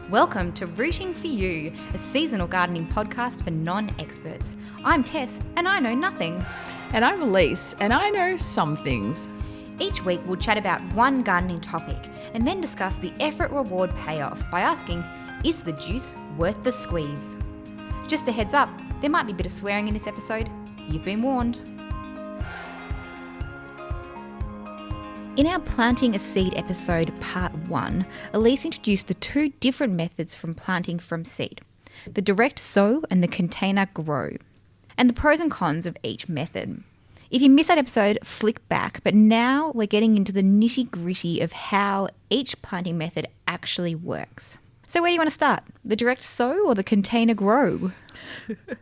Welcome to Rooting for You, a seasonal gardening podcast for non-experts. I'm Tess, and I know nothing. And I'm Alyce, and I know some things. Each week we'll chat about one gardening topic and then discuss the effort-reward payoff by asking, is the juice worth the squeeze? Just a heads up, there might be a bit of swearing in this episode. You've been warned. In our Planting a Seed episode, part 1, Alyce introduced the two different methods from planting from seed, the direct sow and the container grow, and the pros and cons of each method. If you missed that episode, flick back, but now we're getting into the nitty-gritty of how each planting method actually works. So where do you want to start? The direct sow or the container grow? Well,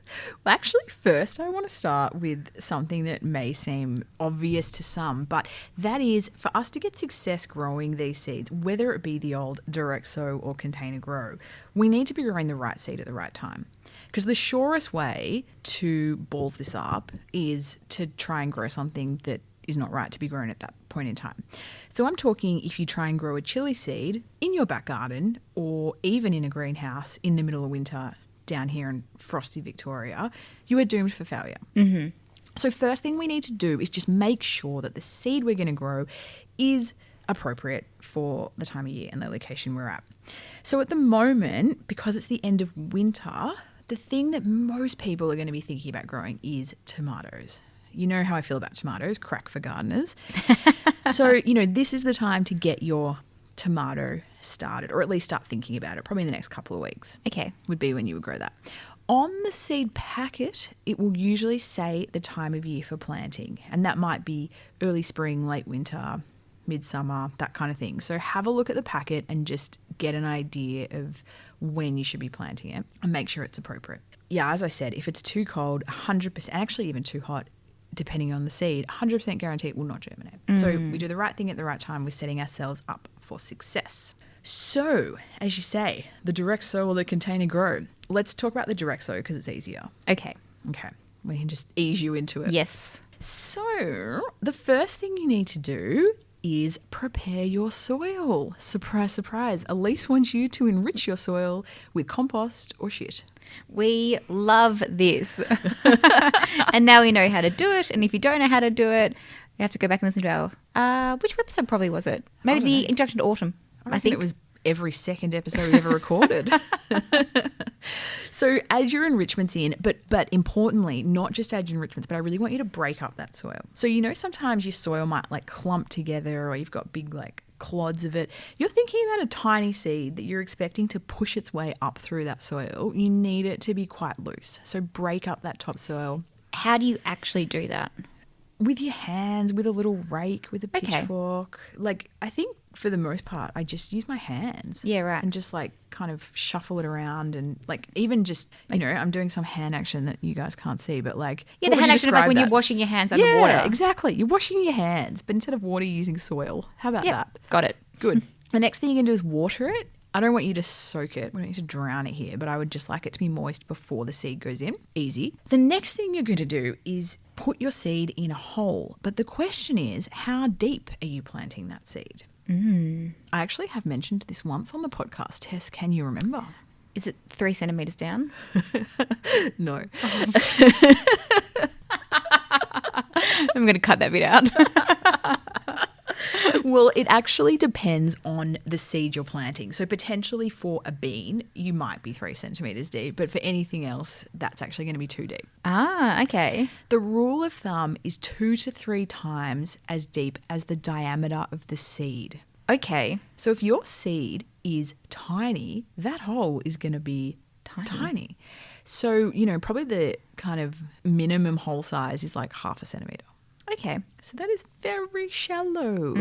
actually, first I want to start with something that may seem obvious to some, but that is for us to get success growing these seeds, whether it be the old direct sow or container grow, we need to be growing the right seed at the right time. Because the surest way to balls this up is to try and grow something that is not right to be grown at that point in time. So I'm talking if you try and grow a chili seed in your back garden or even in a greenhouse in the middle of winter down here in frosty Victoria, you are doomed for failure. Mm-hmm. So first thing we need to do is just make sure that the seed we're going to grow is appropriate for the time of year and the location we're at. So at the moment, because it's the end of winter, the thing that most people are going to be thinking about growing is tomatoes. You know how I feel about tomatoes, crack for gardeners. So, this is the time to get your tomato started, or at least start thinking about it, probably in the next couple of weeks. Okay. Would be when you would grow that. On the seed packet, it will usually say the time of year for planting, and that might be early spring, late winter, midsummer, that kind of thing. So have a look at the packet and just get an idea of when you should be planting it and make sure it's appropriate. Yeah, as I said, if it's too cold, 100%, actually even too hot, depending on the seed, 100% guarantee it will not germinate. So we do the right thing at the right time. We're setting ourselves up for success. So, as you say, the direct sow or the container grow. Let's talk about the direct sow because it's easier. Okay. We can just ease you into it. Yes. So, the first thing you need to do is prepare your soil. Surprise, surprise. Alyce wants you to enrich your soil with compost or shit. We love this. And now we know how to do it. And if you don't know how to do it, you have to go back and listen to our, which episode probably was it? Maybe the Introduction to Autumn. I think it was every second episode we ever recorded. So add your enrichments in, but importantly, not just add your enrichments, but I really want you to break up that soil. So sometimes your soil might clump together or you've got big clods of it. You're thinking about a tiny seed that you're expecting to push its way up through that soil. You need it to be quite loose. So break up that topsoil. How do you actually do that? With your hands, with a little rake, with a pitchfork. I think for the most part, I just use my hands. Yeah, right. And just kind of shuffle it around and even just, I'm doing some hand action that you guys can't see, but yeah, the hand action of when you're washing your hands under water. Yeah, exactly. You're washing your hands, but instead of water, you're using soil. How about that? Got it. Good. The next thing you can do is water it. I don't want you to soak it. We don't need to drown it here, but I would just like it to be moist before the seed goes in. Easy. The next thing you're going to do is put your seed in a hole. But the question is, how deep are you planting that seed? I actually have mentioned this once on the podcast. Tess, can you remember? Is it 3 centimetres down? No. I'm going to cut that bit out. Well, it actually depends on the seed you're planting. So potentially for a bean, you might be 3 centimetres deep, but for anything else, that's actually going to be too deep. Ah, okay. The rule of thumb is 2 to 3 times as deep as the diameter of the seed. Okay. So if your seed is tiny, that hole is going to be tiny. So, probably the kind of minimum hole size is half a centimetre. Okay. So that is very shallow.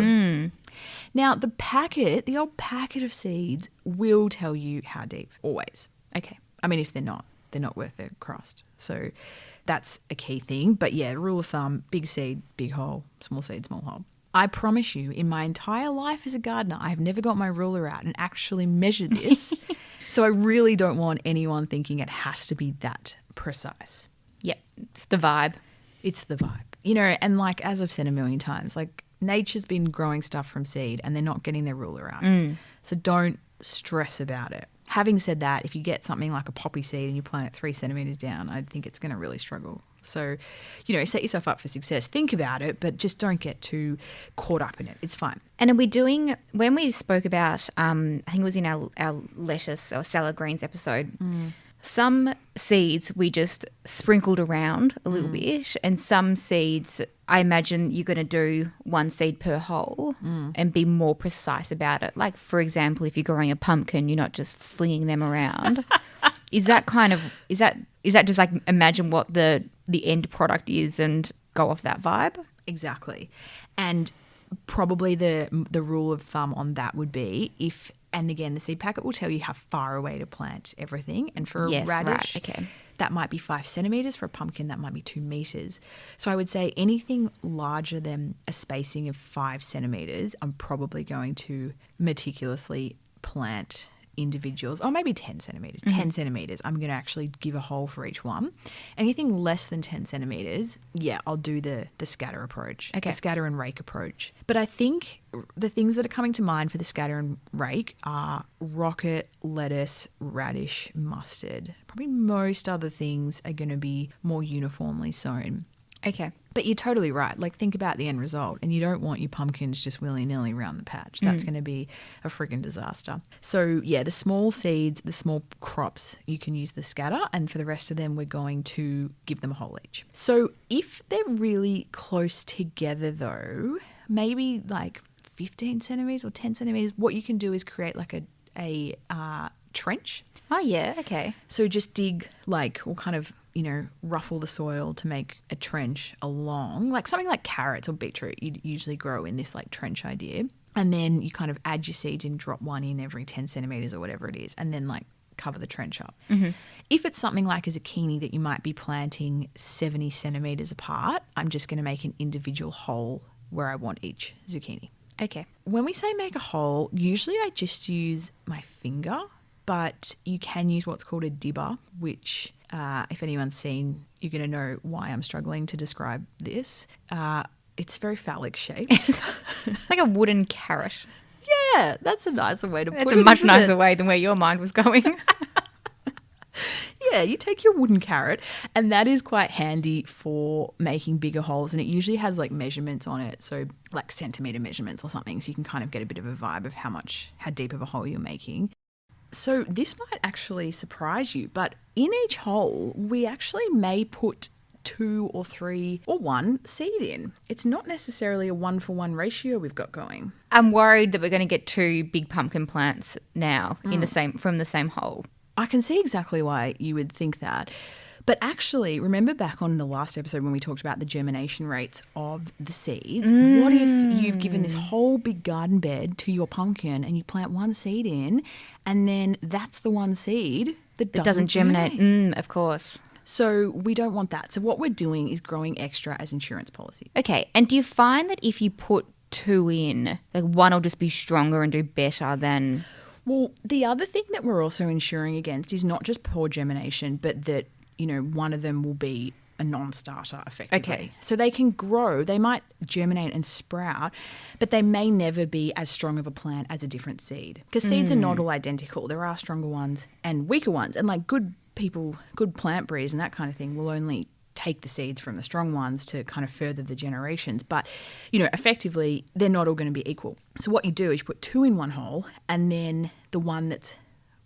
Now, the old packet of seeds will tell you how deep, always. Okay. I mean, if they're not worth their crust. So that's a key thing. But yeah, rule of thumb, big seed, big hole, small seed, small hole. I promise you, in my entire life as a gardener, I have never got my ruler out and actually measured this. So I really don't want anyone thinking it has to be that precise. Yep. It's the vibe. It's the vibe. And as I've said a million times, nature's been growing stuff from seed and they're not getting their ruler out. So don't stress about it. Having said that, if you get something like a poppy seed and you plant it 3 centimeters down, I think it's going to really struggle. So, set yourself up for success. Think about it, but just don't get too caught up in it. It's fine. And are we doing, when we spoke about, I think it was in our lettuce or salad greens episode, some seeds we just sprinkled around a little bit, and some seeds I imagine you're going to do 1 seed per hole and be more precise about it. Like, for example, if you're growing a pumpkin, you're not just flinging them around. Is that just like imagine what the end product is and go off that vibe? Exactly. And probably the rule of thumb on that would be and again, the seed packet will tell you how far away to plant everything. And for a radish, that might be 5 centimeters. For a pumpkin, that might be 2 meters. So I would say anything larger than a spacing of 5 centimeters, I'm probably going to meticulously plant individuals, or maybe 10 centimeters. 10 centimeters, I'm going to actually give a hole for each one. Anything less than 10 centimeters, I'll do the scatter approach, the scatter and rake approach. But I think the things that are coming to mind for the scatter and rake are rocket, lettuce, radish, mustard. Probably most other things are going to be more uniformly sown. Okay. But you're totally right. Like, think about the end result, and you don't want your pumpkins just willy-nilly around the patch. That's going to be a friggin' disaster. So, the small seeds, the small crops, you can use the scatter, and for the rest of them, we're going to give them a hole each. So, if they're really close together, though, maybe like 15 centimeters or 10 centimeters, what you can do is create like a trench. Oh, yeah, okay. So just dig or kind of, ruffle the soil to make a trench along, like something like carrots or beetroot you'd usually grow in this like trench idea. And then you kind of add your seeds and drop 1 in every 10 centimeters or whatever it is, and then like cover the trench up. If it's something like a zucchini that you might be planting 70 centimeters apart, I'm just going to make an individual hole where I want each zucchini. Okay. When we say make a hole, usually I just use my finger, but you can use what's called a dibber, which if anyone's seen, you're going to know why I'm struggling to describe this. It's very phallic shaped. It's like a wooden carrot. Yeah, that's a nicer way to put it. It's a much nicer way than where your mind was going. Yeah, you take your wooden carrot, and that is quite handy for making bigger holes, and it usually has like measurements on it, so like centimeter measurements or something, so you can kind of get a bit of a vibe of how deep of a hole you're making. So this might actually surprise you, but in each hole, we actually may put 2 or 3 or 1 seed in. It's not necessarily a 1-for-1 ratio we've got going. I'm worried that we're going to get 2 big pumpkin plants now from the same hole. I can see exactly why you would think that. But actually, remember back on the last episode when we talked about the germination rates of the seeds? What if you've given this whole big garden bed to your pumpkin and you plant 1 seed in, and then that's the 1 seed that doesn't germinate? Of course. So we don't want that. So what we're doing is growing extra as insurance policy. Okay. And do you find that if you put 2 in, like 1 will just be stronger and do better than... Well, the other thing that we're also insuring against is not just poor germination, but that, one of them will be a non-starter effectively. Okay. So they can grow, they might germinate and sprout, but they may never be as strong of a plant as a different seed. Because seeds are not all identical. There are stronger ones and weaker ones. And like good people, good plant breeders and that kind of thing will only take the seeds from the strong ones to kind of further the generations. But, effectively, they're not all going to be equal. So what you do is you put 2 in 1 hole, and then the one that's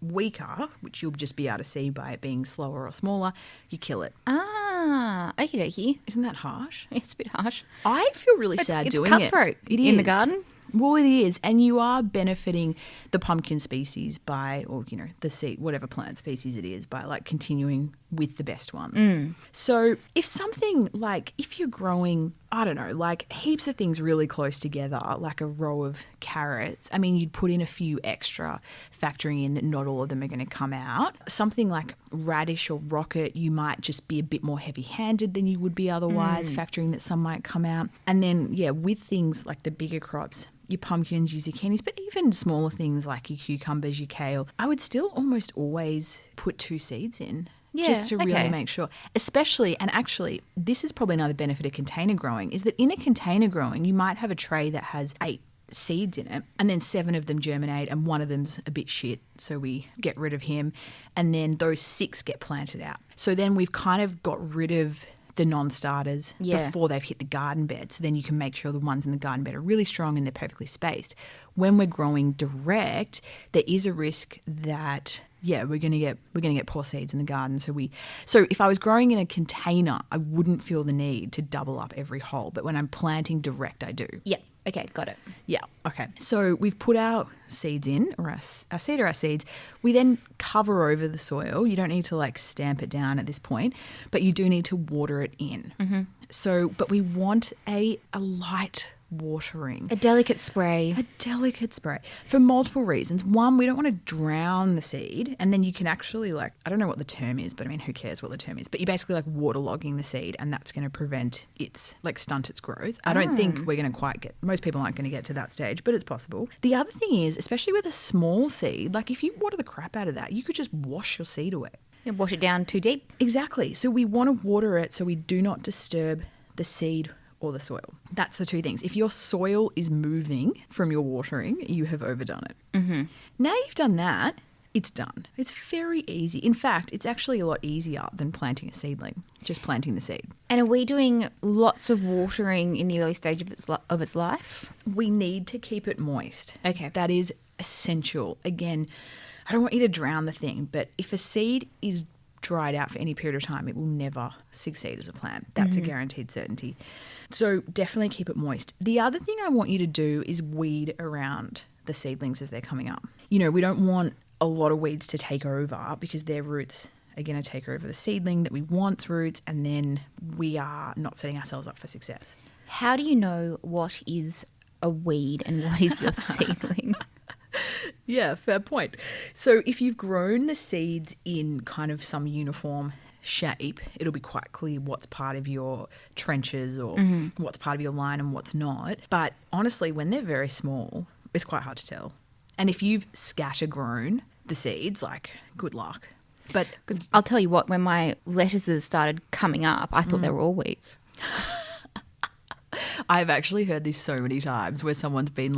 weaker, which you'll just be able to see by it being slower or smaller, you kill it. Ah, okie dokie. Isn't that harsh? It's a bit harsh. I feel really sad doing it. It's cutthroat in the garden. Well, it is. And you are benefiting the pumpkin species by, or, the seed, whatever plant species it is, by like continuing with the best ones. So if something like, if you're growing, I don't know, like heaps of things really close together, like a row of carrots, I mean, you'd put in a few extra, factoring in that not all of them are going to come out. Something like radish or rocket, you might just be a bit more heavy-handed than you would be otherwise, factoring that some might come out. And then, with things like the bigger crops, your pumpkins, your zucchinis, but even smaller things like your cucumbers, your kale, I would still almost always put 2 seeds in. Just to really make sure. Especially, and actually, this is probably another benefit of container growing, is that in a container growing, you might have a tray that has 8 seeds in it, and then 7 of them germinate and one of them's a bit shit, so we get rid of him, and then those 6 get planted out. So then we've kind of got rid of the non-starters before they've hit the garden bed, so then you can make sure the ones in the garden bed are really strong and they're perfectly spaced. When we're growing direct, there is a risk that we're gonna get poor seeds in the garden. So if I was growing in a container, I wouldn't feel the need to double up every hole, but when I'm planting direct, I do. Yeah. Okay, got it. Yeah, okay. So we've put our seeds in, or our seed or our seeds. We then cover over the soil. You don't need to like stamp it down at this point, but you do need to water it in. Mm-hmm. So, but we want a light watering. A delicate spray. A delicate spray for multiple reasons. One, we don't want to drown the seed, and then you can actually I don't know what the term is, but I mean, who cares what the term is? But you're basically waterlogging the seed, and that's going to prevent stunt its growth. I don't think we're going to most people aren't going to get to that stage, but it's possible. The other thing is, especially with a small seed, if you water the crap out of that, you could just wash your seed away. You wash it down too deep. Exactly. So we want to water it so we do not disturb the seed or the soil. That's the two things. If your soil is moving from your watering, you have overdone it. Mm-hmm. Now you've done that, it's done. It's very easy. In fact, it's actually a lot easier than planting a seedling, just planting the seed. And are we doing lots of watering in the early stage of its life? We need to keep it moist. Okay. That is essential. Again, I don't want you to drown the thing, but if a seed is dried out for any period of time, it will never succeed as a plant. That's a guaranteed certainty. So definitely keep it moist. The other thing I want you to do is weed around the seedlings as they're coming up. We don't want a lot of weeds to take over because their roots are going to take over the seedling that we want's roots, and then we are not setting ourselves up for success. How do you know what is a weed and what is your seedling? Yeah, fair point. So if you've grown the seeds in kind of some uniform shape, it'll be quite clear what's part of your trenches or what's part of your line and what's not. But honestly, when they're very small, it's quite hard to tell. And if you've scatter grown the seeds, good luck. But because I'll tell you what, when my lettuces started coming up, I thought they were all weeds. I've actually heard this so many times where someone's been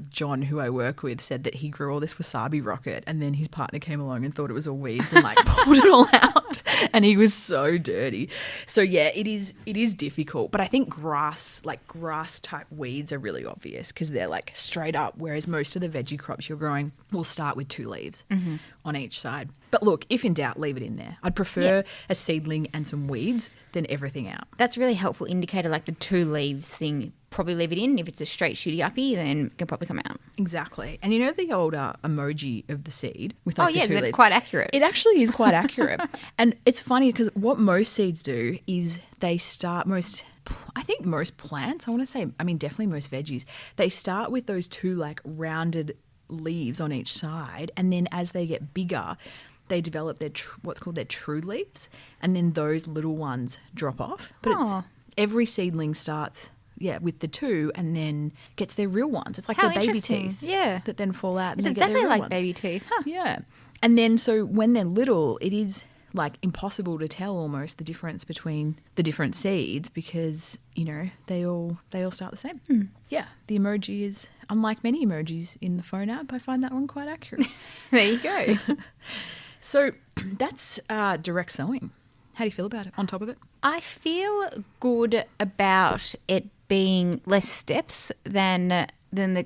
John, who I work with, said that he grew all this wasabi rocket and then his partner came along and thought it was all weeds and pulled it all out, and he was so dirty. So yeah, it is difficult, but I think grass type weeds are really obvious because they're straight up, whereas most of the veggie crops you're growing will start with 2 leaves on each side. But look, if in doubt, leave it in there. I'd prefer a seedling and some weeds than everything out. That's a really helpful indicator, the 2 leaves thing. Probably leave it in. If it's a straight shooty uppy, then it can probably come out. Exactly. And the old emoji of the seed with the 2 leaves? They're quite accurate. It actually is quite accurate. And it's funny because what most seeds do is they start most plants, I want to say, definitely most veggies, they start with those 2 rounded leaves on each side, and then as they get bigger, they develop what's called their true leaves, and then those little ones drop off. But every seedling starts with the 2 and then gets their real ones. It's like their baby teeth that then fall out. And it's they get exactly their real like ones. baby teeth. Huh. Yeah. And then so when they're little, it is impossible to tell almost the difference between the different seeds because, they all start the same. Yeah. The emoji is, unlike many emojis in the phone app, I find that one quite accurate. There you go. So that's direct sowing. How do you feel about it on top of it? I feel good about it being less steps than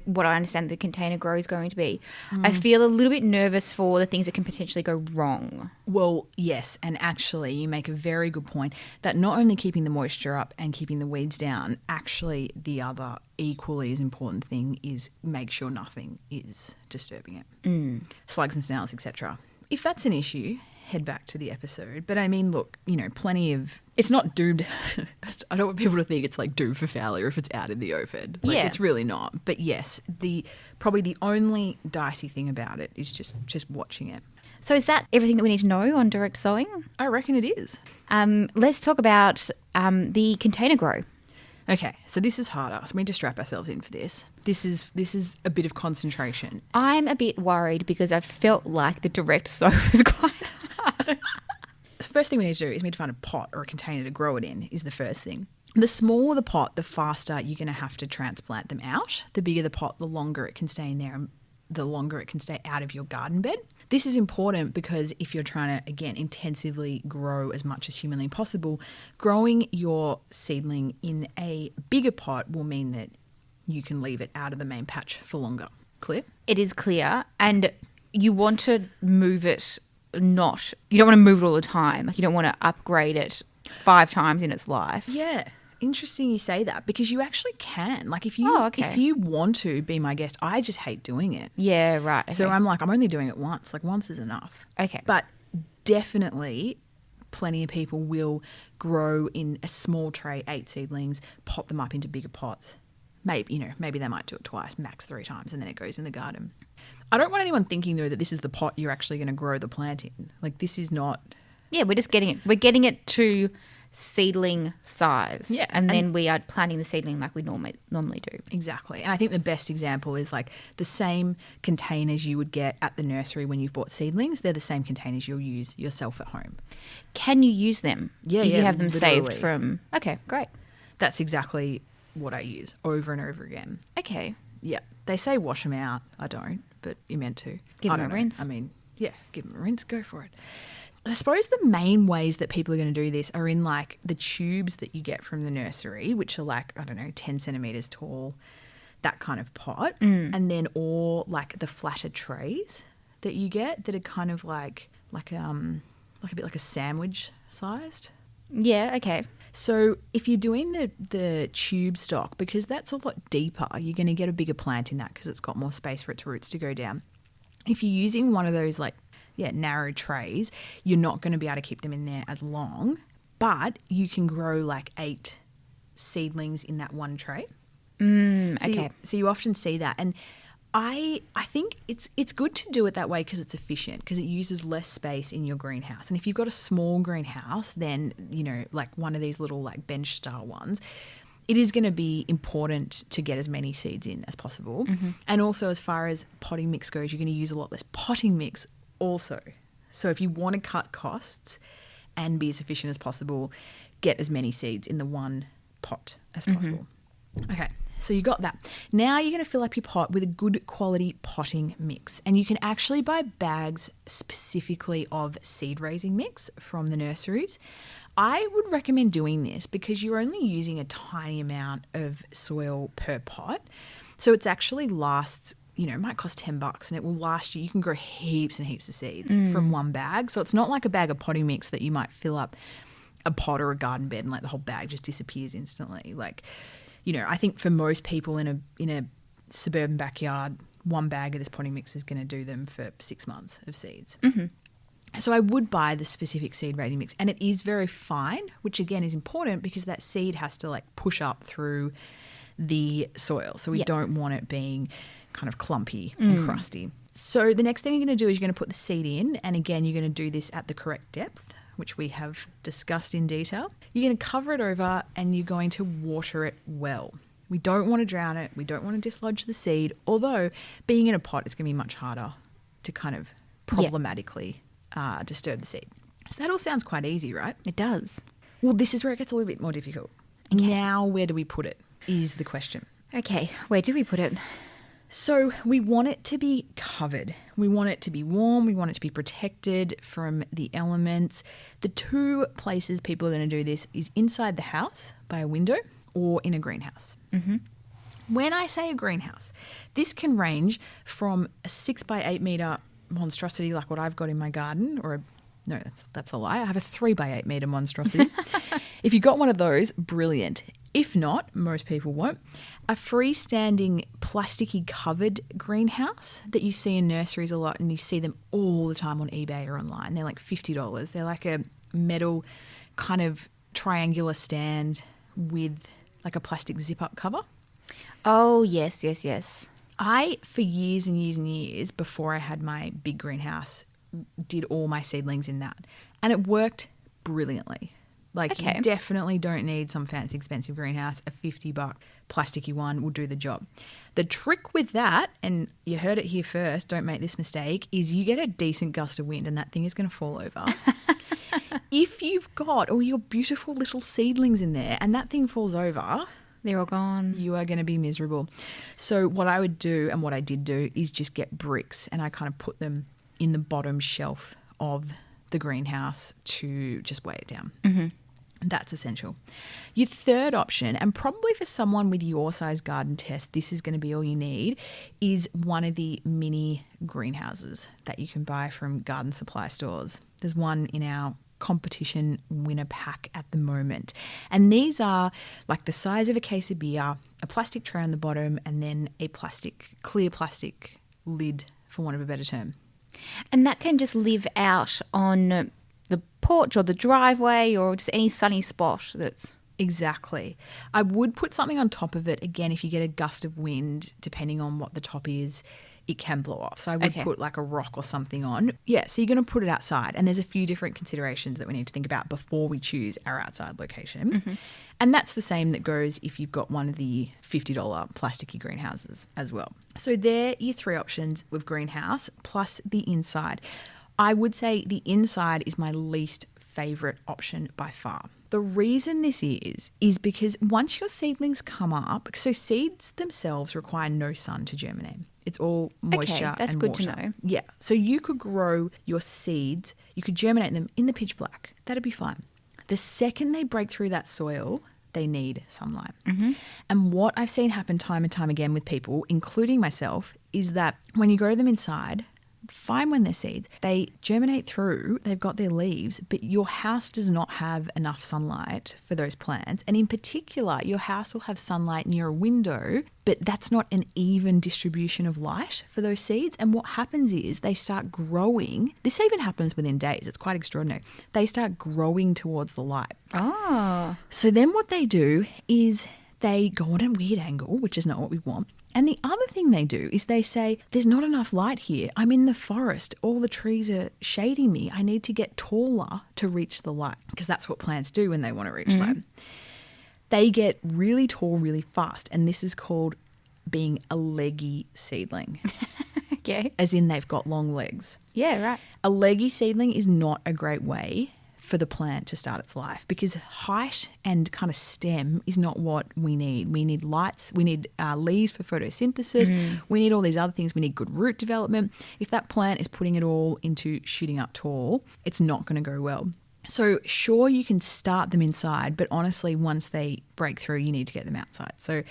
what I understand the container grow is going to be. I feel a little bit nervous for the things that can potentially go wrong. Well, yes, and actually you make a very good point that not only keeping the moisture up and keeping the weeds down, actually the other equally as important thing is make sure nothing is disturbing it. Slugs and snails, etc. If that's an issue, head back to the episode. But look, plenty of... It's not doomed... I don't want people to think it's doomed for failure if it's out in the open. It's really not. But yes, probably the only dicey thing about it is just watching it. So is that everything that we need to know on direct sowing? I reckon it is. Let's talk about the container grow. Okay, so this is harder. So we need to strap ourselves in for this. This is a bit of concentration. I'm a bit worried because I felt like the direct sow was quite hard. The first thing we need to do is we need to find a pot or a container to grow it in is the first thing. The smaller the pot, the faster you're going to have to transplant them out. The bigger the pot, the longer it can stay in there and the longer it can stay out of your garden bed. This is important because if you're trying to, again, intensively grow as much as humanly possible, growing your seedling in a bigger pot will mean that you can leave it out of the main patch for longer. Clear? It is clear. And you want to move it you don't want to move it all the time. Like you don't want to upgrade it 5 times in its life. Yeah. Interesting you say that because you actually can. Like if you want to be my guest, I just hate doing it. Yeah, right. Okay. So I'm only doing it once. Like once is enough. Okay. But definitely plenty of people will grow in a small tray 8 seedlings, pot them up into bigger pots. Maybe they might do it twice, max 3 times, and then it goes in the garden. I don't want anyone thinking though that this is the pot you're actually going to grow the plant in. Like this is not. Yeah, we're just getting it. We're getting it to seedling size. Yeah. And then we are planting the seedling like we normally do. Exactly. And I think the best example is like the same containers you would get at the nursery when you've bought seedlings. They're the same containers you'll use yourself at home. Can you use them? Yeah, if you have them literally. saved from. Okay, great. That's exactly what I use over and over again. Okay. Yeah. They say wash them out. I don't, but you're meant to. Give them a rinse. I mean, yeah, give them a rinse. Go for it. I suppose the main ways that people are going to do this are in like the tubes that you get from the nursery, which are like, 10 centimetres tall, that kind of pot. And then or like the flatter trays that you get that are kind of like a bit like a sandwich sized. Yeah, okay. So if you're doing the tube stock, because that's a lot deeper, you're going to get a bigger plant in that because it's got more space for its roots to go down. If you're using one of those narrow trays, you're not going to be able to keep them in there as long, but you can grow like 8 seedlings in that one tray. Okay. So you often see that. And I think it's good to do it that way because it's efficient, because it uses less space in your greenhouse. And if you've got a small greenhouse, then, like one of these little like bench style ones, it is going to be important to get as many seeds in as possible. And also as far as potting mix goes, you're going to use a lot less potting mix also. So if you want to cut costs and be as efficient as possible, get as many seeds in the one pot as possible. Okay, so you got that. Now you're going to fill up your pot with a good quality potting mix. And you can actually buy bags specifically of seed raising mix from the nurseries. I would recommend doing this because you're only using a tiny amount of soil per pot. So it's actually lasts, it might cost $10 and it will last you. You can grow heaps and heaps of seeds from one bag. So it's not like a bag of potting mix that you might fill up a pot or a garden bed and like the whole bag just disappears instantly. Like, I think for most people in a suburban backyard, one bag of this potting mix is going to do them for 6 months of seeds. So I would buy the specific seed rating mix, and it is very fine, which again is important because that seed has to like push up through the soil. So we don't want it being kind of clumpy and crusty. So the next thing you're going to do is you're going to put the seed in, and again you're going to do this at the correct depth, which we have discussed in detail. You're going to cover it over and you're going to water it well. We don't want to drown it. We don't want to dislodge the seed, although being in a pot, it's going to be much harder to kind of problematically disturb the seed. So that all sounds quite easy, right? It does. Well, this is where it gets a little bit more difficult. Okay. Now, where do we put it is the question. Okay, where do we put it? So we want it to be covered. We want it to be warm. We want it to be protected from the elements. The 2 places people are going to do this is inside the house by a window or in a greenhouse. When I say a greenhouse, this can range from a 6 by 8 metre monstrosity like what I've got in my garden, that's a lie. I have a 3 by 8 metre monstrosity. If you've got one of those, brilliant. If not, most people won't. A freestanding plasticky covered greenhouse that you see in nurseries a lot, and you see them all the time on eBay or online. They're like $50. They're like a metal kind of triangular stand with like a plastic zip-up cover. Oh, yes. I, for years and years and years before I had my big greenhouse, did all my seedlings in that. And it worked brilliantly. Like you definitely don't need some fancy expensive greenhouse. A $50 plasticky one will do the job. The trick with that, and you heard it here first, don't make this mistake, is you get a decent gust of wind and that thing is going to fall over. If you've got all your beautiful little seedlings in there and that thing falls over, They're all gone. you are going to be miserable. So what I would do, and what I did do, is just get bricks and I kind of put them in the bottom shelf of the greenhouse to just weigh it down. Mm-hmm. That's essential. Your third option, and probably for someone with your size garden, Tess, this is going to be all you need, is one of the mini greenhouses that you can buy from garden supply stores. There's one in our competition winner pack at the moment. And these are like the size of a case of beer, a plastic tray on the bottom, and then a clear plastic lid, for want of a better term. And that can just live out on the porch or the driveway or just any sunny spot that's... Exactly. I would put something on top of it. Again, if you get a gust of wind, depending on what the top is, it can blow off. So I would put like a rock or something on. Yeah, so you're going to put it outside. And there's a few different considerations that we need to think about before we choose our outside location. Mm-hmm. And that's the same that goes if you've got one of the $50 plasticky greenhouses as well. So there are your three options with greenhouse plus the inside. I would say the inside is my least favourite option by far. The reason this is because once your seedlings come up, so seeds themselves require no sun to germinate. It's all moisture and water. That's good to know. Yeah. So you could grow your seeds, you could germinate them in the pitch black. That'd be fine. The second they break through that soil, they need sunlight. Mm-hmm. And what I've seen happen time and time again with people, including myself, is that when you grow them inside, fine when they're seeds, they germinate through, they've got their leaves, but your house does not have enough sunlight for those plants. And in particular, your house will have sunlight near a window, but that's not an even distribution of light for those seeds. And what happens is they start growing. This even happens within days. It's quite extraordinary. They start growing towards the light. Oh. So then what they do is they go on a weird angle, which is not what we want. And the other thing they do is they say, there's not enough light here. I'm in the forest. All the trees are shading me. I need to get taller to reach the light, because that's what plants do when they want to reach light. They get really tall really fast, and this is called being a leggy seedling. Okay. As in they've got long legs. Yeah, right. A leggy seedling is not a great way for the plant to start its life, because height and kind of stem is not what we need. We need lights, we need leaves for photosynthesis, we need all these other things, we need good root development. If that plant is putting it all into shooting up tall, it's not going to go well. So sure, you can start them inside, but honestly, once they break through, you need to get them outside. So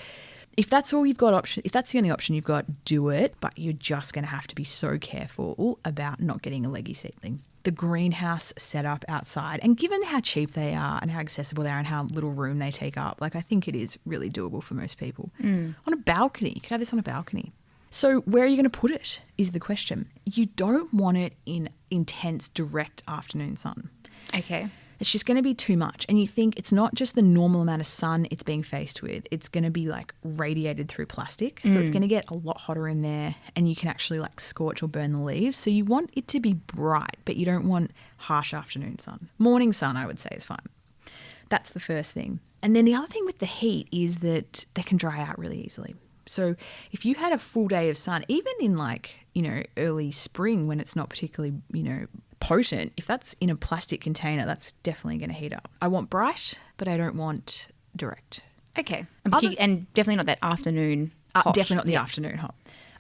if that's all you've got if that's the only option you've got, do it, but you're just going to have to be so careful about not getting a leggy seedling. The greenhouse setup outside, and given how cheap they are and how accessible they are and how little room they take up, like I think it is really doable for most people. On a balcony, you could have this on a balcony. So where are you going to put it is the question. You don't want it in intense direct afternoon sun. Okay. It's just going to be too much. And you think it's not just the normal amount of sun it's being faced with. It's going to be like radiated through plastic. So it's going to get a lot hotter in there, and you can actually like scorch or burn the leaves. So you want it to be bright, but you don't want harsh afternoon sun. Morning sun, I would say, is fine. That's the first thing. And then the other thing with the heat is that they can dry out really easily. So if you had a full day of sun, even in like, early spring when it's not particularly, potent, if that's in a plastic container, that's definitely going to heat up. I want bright, but I don't want direct. Okay. And definitely not that afternoon hot. Definitely not the afternoon hot.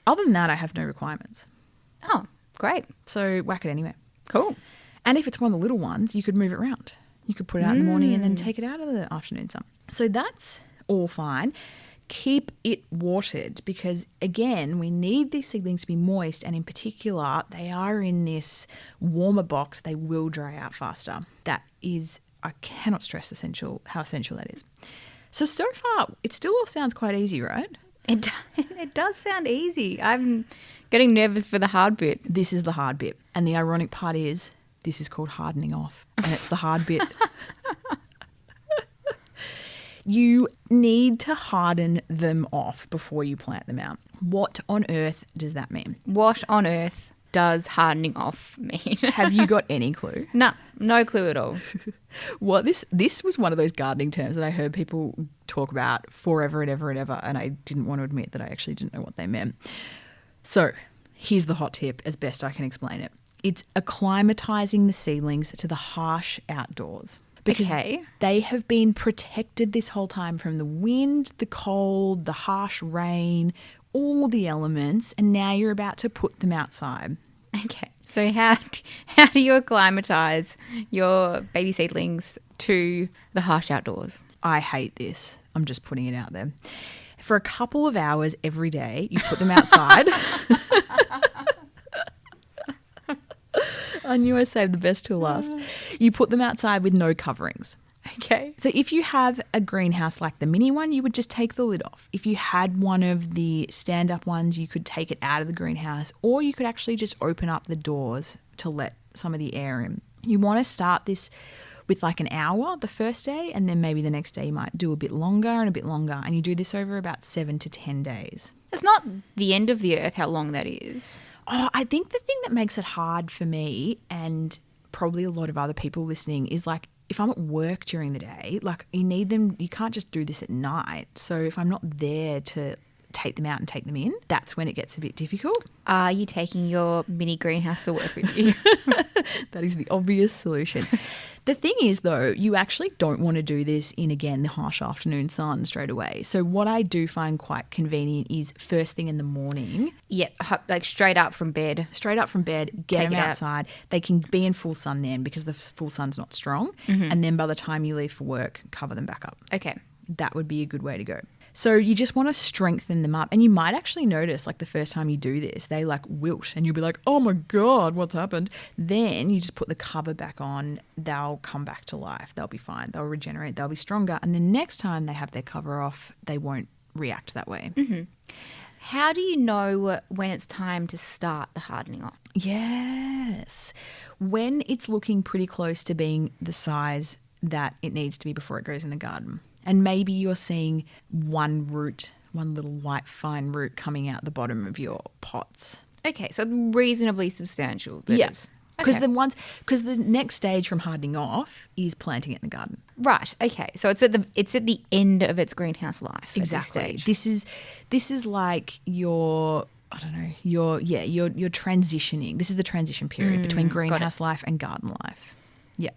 Other than that, I have no requirements. Oh, great. So whack it anywhere. Cool. And if it's one of the little ones, you could move it around. You could put it out in the morning and then take it out of the afternoon sun. So that's all fine. Keep it watered, because again, we need these seedlings to be moist, and in particular, they are in this warmer box. They will dry out faster. That is, I cannot stress how essential that is. So far, it still all sounds quite easy, right? It does sound easy. I'm getting nervous for the hard bit. This is the hard bit. And the ironic part is this is called hardening off, and it's the hard bit. You need to harden them off before you plant them out. What on earth does that mean? What on earth does hardening off mean? Have you got any clue? No clue at all. Well, this was one of those gardening terms that I heard people talk about forever and ever and ever, and I didn't want to admit that I actually didn't know what they meant. So here's the hot tip as best I can explain it. It's acclimatizing the seedlings to the harsh outdoors. Because Okay. they have been protected this whole time from the wind, the cold, the harsh rain, all the elements, and now you're about to put them outside. Okay. So how do you acclimatize your baby seedlings to the harsh outdoors? I hate this. I'm just putting it out there. For a couple of hours every day, you put them outside. I knew I saved the best till last. You put them outside with no coverings. Okay. So if you have a greenhouse like the mini one, you would just take the lid off. If you had one of the stand-up ones, you could take it out of the greenhouse, or you could actually just open up the doors to let some of the air in. You want to start this with like an hour the first day, and then maybe the next day you might do a bit longer and a bit longer, and you do this over about 7 to 10 days. It's not the end of the earth how long that is. Oh, I think the thing that makes it hard for me, and probably a lot of other people listening, is like if I'm at work during the day, like you need them, you can't just do this at night. So if I'm not there to take them out and take them in, that's when it gets a bit difficult. Are you taking your mini greenhouse to work with you? That is the obvious solution. The thing is, though, you actually don't want to do this in, again, the harsh afternoon sun straight away. So what I do find quite convenient is first thing in the morning. Yeah, like straight up from bed. Straight up from bed, get Take them it out. outside. They can be in full sun then because the full sun's not strong. And then by the time you leave for work, cover them back up. Okay. That would be a good way to go. So you just want to strengthen them up. And you might actually notice, like the first time you do this, they like wilt and you'll be like, oh my God, what's happened? Then you just put the cover back on. They'll come back to life. They'll be fine. They'll regenerate. They'll be stronger. And the next time they have their cover off, they won't react that way. How do you know when it's time to start the hardening off? Yes. When it's looking pretty close to being the size that it needs to be before it goes in the garden. And maybe you're seeing one root, one little white fine root coming out the bottom of your pots. Okay, so reasonably substantial. that Yeah. is. Because Okay. the next stage from hardening off is planting it in the garden. Right. Okay. So it's at the end of its greenhouse life. Exactly. At this stage. This is like your you're transitioning. This is the transition period between greenhouse life and garden life. Yeah.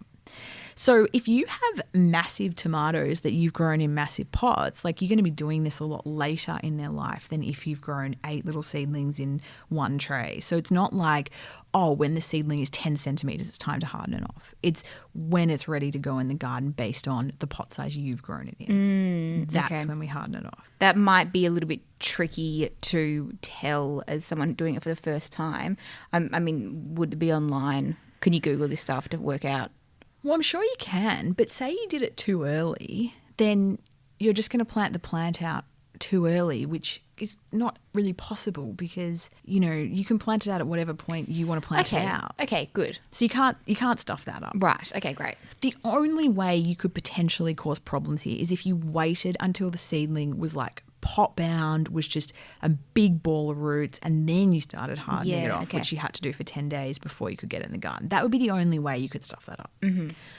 So if you have massive tomatoes that you've grown in massive pots, like you're going to be doing this a lot later in their life than if you've grown 8 little seedlings in one tray. So it's not like, oh, when the seedling is 10 centimetres, it's time to harden it off. It's when it's ready to go in the garden based on the pot size you've grown it in. That's okay. when we harden it off. That might be a little bit tricky to tell as someone doing it for the first time. I mean, would it be online? Can you Google this stuff to work out? Well, I'm sure you can, but say you did it too early, then you're just going to plant the plant out too early, which is not really possible because, you know, you can plant it out at whatever point you want to plant it out. Okay, good. So you can't stuff that up. Right. Okay, great. The only way you could potentially cause problems here is if you waited until the seedling was like pot bound, was just a big ball of roots, and then you started hardening it Yeah, off, okay. which you had to do for 10 days before you could get it in the garden. That would be the only way you could stuff that up.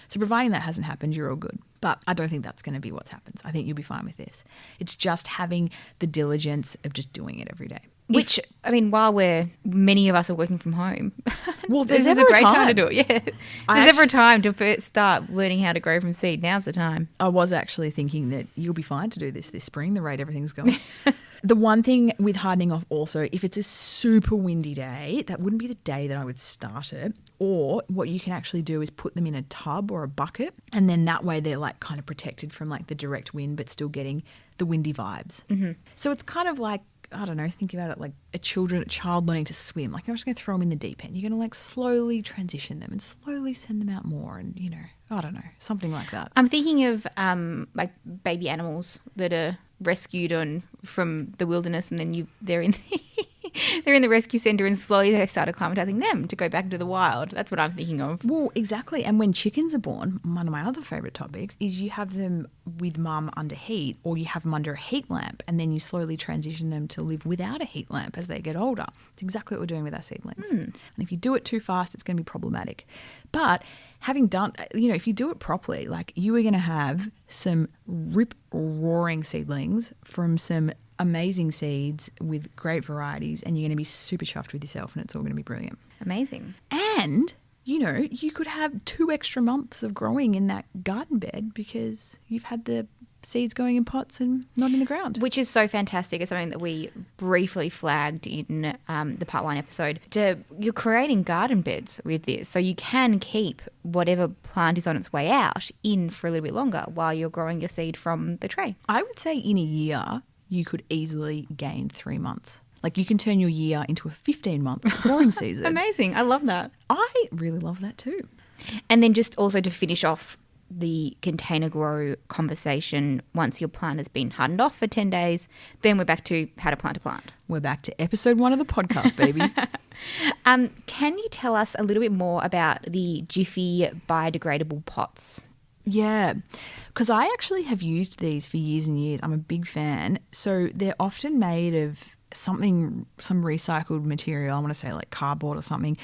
So providing that hasn't happened, you're all good. But I don't think that's going to be what happens. I think you'll be fine with this. It's just having the diligence of just doing it every day. Which, I mean, while many of us are working from home, Well, this there's is a ever a great time to time. do it. Yeah. I There's ever a time to first start learning how to grow from seed. Now's the time. I was actually thinking that you'll be fine to do this spring, the rate everything's going. The one thing with hardening off also, if it's a super windy day, that wouldn't be the day that I would start it. Or what you can actually do is put them in a tub or a bucket, and then that way they're like kind of protected from like the direct wind but still getting the windy vibes. So it's kind of like, I don't know, think about it like a child learning to swim. Like, you're not just going to throw them in the deep end. You're going to like slowly transition them and slowly send them out more, and, you know, I don't know, something like that. I'm thinking of like baby animals that are rescued from the wilderness, and then they're in they're in the rescue centre, and slowly they start acclimatising them to go back into the wild. That's what I'm thinking of. Well, exactly. And when chickens are born, one of my other favourite topics is you have them with mum under heat, or you have them under a heat lamp, and then you slowly transition them to live without a heat lamp as they get older. It's exactly what we're doing with our seedlings. And if you do it too fast, it's going to be problematic. But having done, you know, if you do it properly, like, you are going to have some rip-roaring seedlings from some amazing seeds with great varieties, and you're going to be super chuffed with yourself, and it's all going to be brilliant. Amazing. And, you know, you could have 2 extra months of growing in that garden bed because you've had the seeds going in pots and not in the ground. Which is so fantastic. It's something that we briefly flagged in the part 1 episode. You're creating garden beds with this, so you can keep whatever plant is on its way out in for a little bit longer while you're growing your seed from the tray. I would say in a year, you could easily gain 3 months. Like you can turn your year into a 15-month growing season. Amazing. I love that. I really love that too. And then just also to finish off the container grow conversation, once your plant has been hardened off for 10 days, then we're back to how to plant a plant. We're back to episode 1 of the podcast, baby. Can you tell us a little bit more about the Jiffy biodegradable pots? Yeah, because I actually have used these for years and years. I'm a big fan. So they're often made of some recycled material. I want to say like cardboard or something,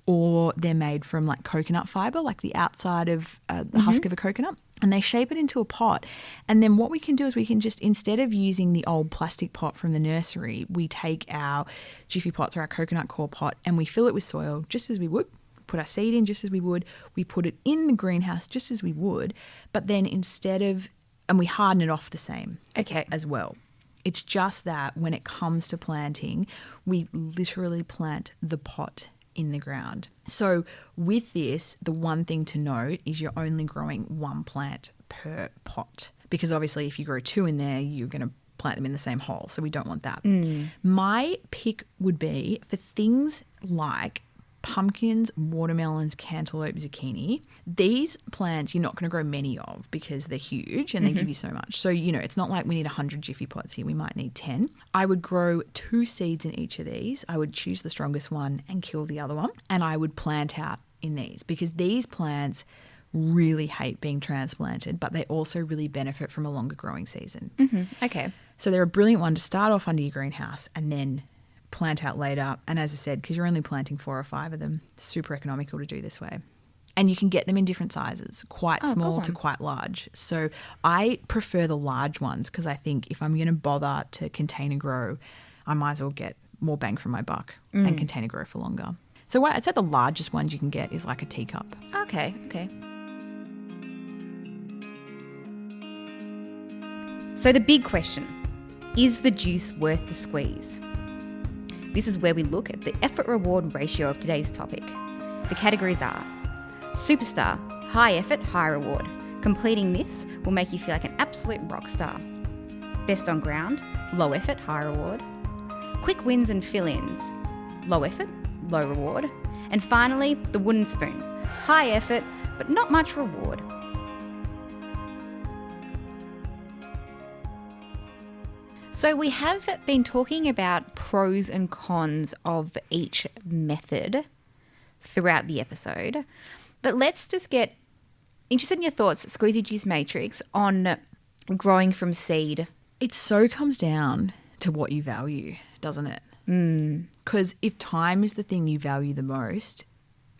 or they're made from like coconut fiber, like the outside of the husk of a coconut, and they shape it into a pot. And then what we can do is we can just, instead of using the old plastic pot from the nursery, we take our Jiffy pots or our coconut core pot and we fill it with soil just as we would. Put our seed in just as we would. We put it in the greenhouse just as we would, but then and we harden it off the same as well. It's just that when it comes to planting, we literally plant the pot in the ground. So with this, the one thing to note is you're only growing 1 plant per pot, because obviously if you grow 2 in there, you're going to plant them in the same hole. So we don't want that. My pick would be for things like pumpkins, watermelons, cantaloupe, zucchini. These plants you're not going to grow many of because they're huge and they give you so much. So, you know, it's not like we need 100 Jiffy pots here. We might need 10. I would grow 2 seeds in each of these. I would choose the strongest one and kill the other one. And I would plant out in these because these plants really hate being transplanted, but they also really benefit from a longer growing season. Okay. So they're a brilliant one to start off under your greenhouse and then plant out later. And as I said, because you're only planting 4 or 5 of them, super economical to do this way. And you can get them in different sizes, quite small to quite large. So I prefer the large ones because I think if I'm going to bother to container grow, I might as well get more bang for my buck and container grow for longer. So what I'd say the largest ones you can get is like a teacup. Okay. So the big question, is the juice worth the squeeze? This is where we look at the effort-reward ratio of today's topic. The categories are superstar, high effort, high reward. Completing this will make you feel like an absolute rock star. Best on ground, low effort, high reward. Quick wins and fill-ins, low effort, low reward. And finally, the wooden spoon, high effort, but not much reward. So we have been talking about pros and cons of each method throughout the episode, but let's just get interested in your thoughts, Squeezy Juice Matrix, on growing from seed. It so comes down to what you value, doesn't it? Because if time is the thing you value the most,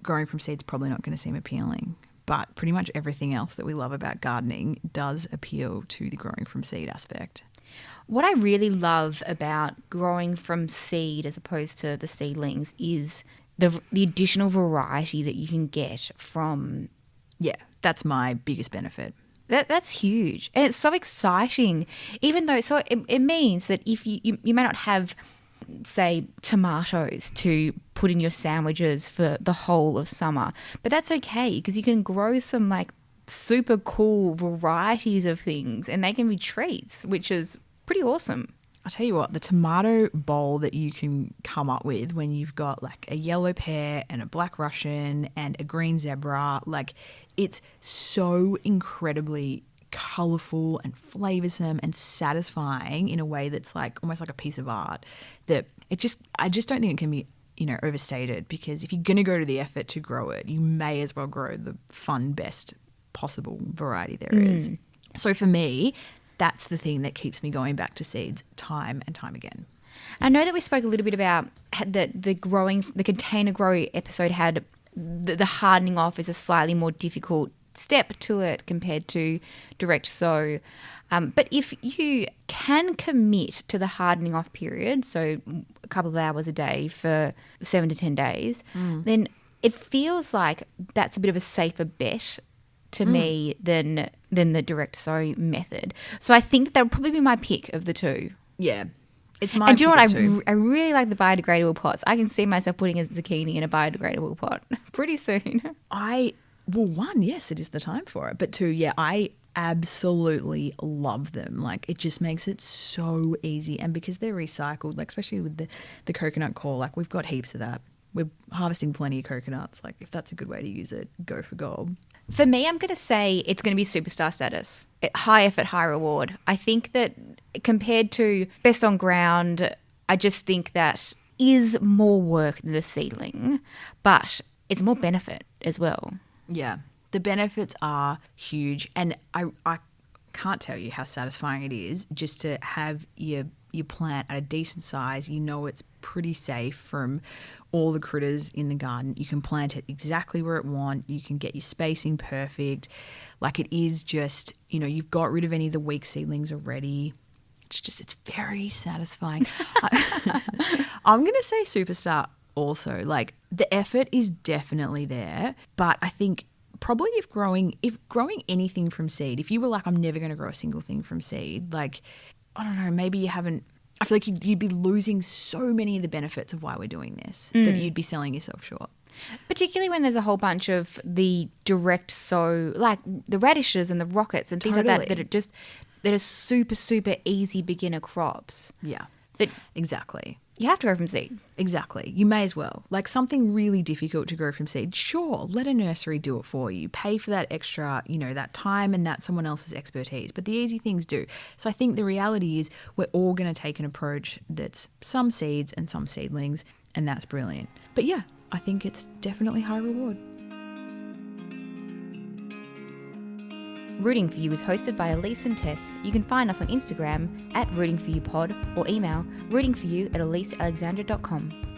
growing from seed's probably not going to seem appealing. But pretty much everything else that we love about gardening does appeal to the growing from seed aspect. What I really love about growing from seed as opposed to the seedlings is the additional variety that you can get from. Yeah, that's my biggest benefit. That's huge. And it's so exciting, even though it means that if you may not have, say, tomatoes to put in your sandwiches for the whole of summer, but that's okay because you can grow some like super cool varieties of things and they can be treats, which is pretty awesome. I'll tell you what, the tomato bowl that you can come up with when you've got like a yellow pear and a black Russian and a green zebra, like it's so incredibly colourful and flavoursome and satisfying in a way that's like almost like a piece of art that I just don't think it can be, you know, overstated, because if you're going to go to the effort to grow it, you may as well grow the fun, best possible variety there is. So for me, that's the thing that keeps me going back to seeds time and time again. I know that we spoke a little bit about the container grow episode had the hardening off is a slightly more difficult step to it compared to direct sow. But if you can commit to the hardening off period, so a couple of hours a day for 7 to 10 days, then it feels like that's a bit of a safer bet to me than the direct sow method. So I think that would probably be my pick of the two. Yeah. It's my And do you know what? pick too. I really like the biodegradable pots. I can see myself putting a zucchini in a biodegradable pot pretty soon. One, yes, it is the time for it. But two, yeah, I absolutely love them. Like, it just makes it so easy. And because they're recycled, like especially with the coconut core, like we've got heaps of that. We're harvesting plenty of coconuts. Like, if that's a good way to use it, go for gold. For me, I'm going to say it's going to be superstar status. High effort, high reward. I think that compared to best on ground, I just think that is more work than the seedling, but it's more benefit as well. Yeah. The benefits are huge. And I can't tell you how satisfying it is just to have your plant at a decent size. You know it's pretty safe from all the critters in the garden. You can plant it exactly where it want. You can get your spacing perfect. Like, it is just, you've got rid of any of the weak seedlings already. It's very satisfying. I'm going to say superstar also. Like, the effort is definitely there, but I think probably if growing anything from seed, if you were like, I'm never going to grow a single thing from seed, like, I don't know, maybe you haven't, I feel like you'd be losing so many of the benefits of why we're doing this that you'd be selling yourself short. Particularly when there's a whole bunch of the direct sow, like the radishes and the rockets and things like that are super, super easy beginner crops. Yeah, that exactly. You have to grow from seed. Exactly. You may as well. Like, something really difficult to grow from seed, sure, let a nursery do it for you. Pay for that extra, that time and that someone else's expertise. But the easy things do. So I think the reality is we're all going to take an approach that's some seeds and some seedlings, and that's brilliant. But yeah, I think it's definitely high reward. Rooting For You is hosted by Alyce and Tess. You can find us on Instagram @rootingforyoupod or email rootingforyou@alycealexandra.com.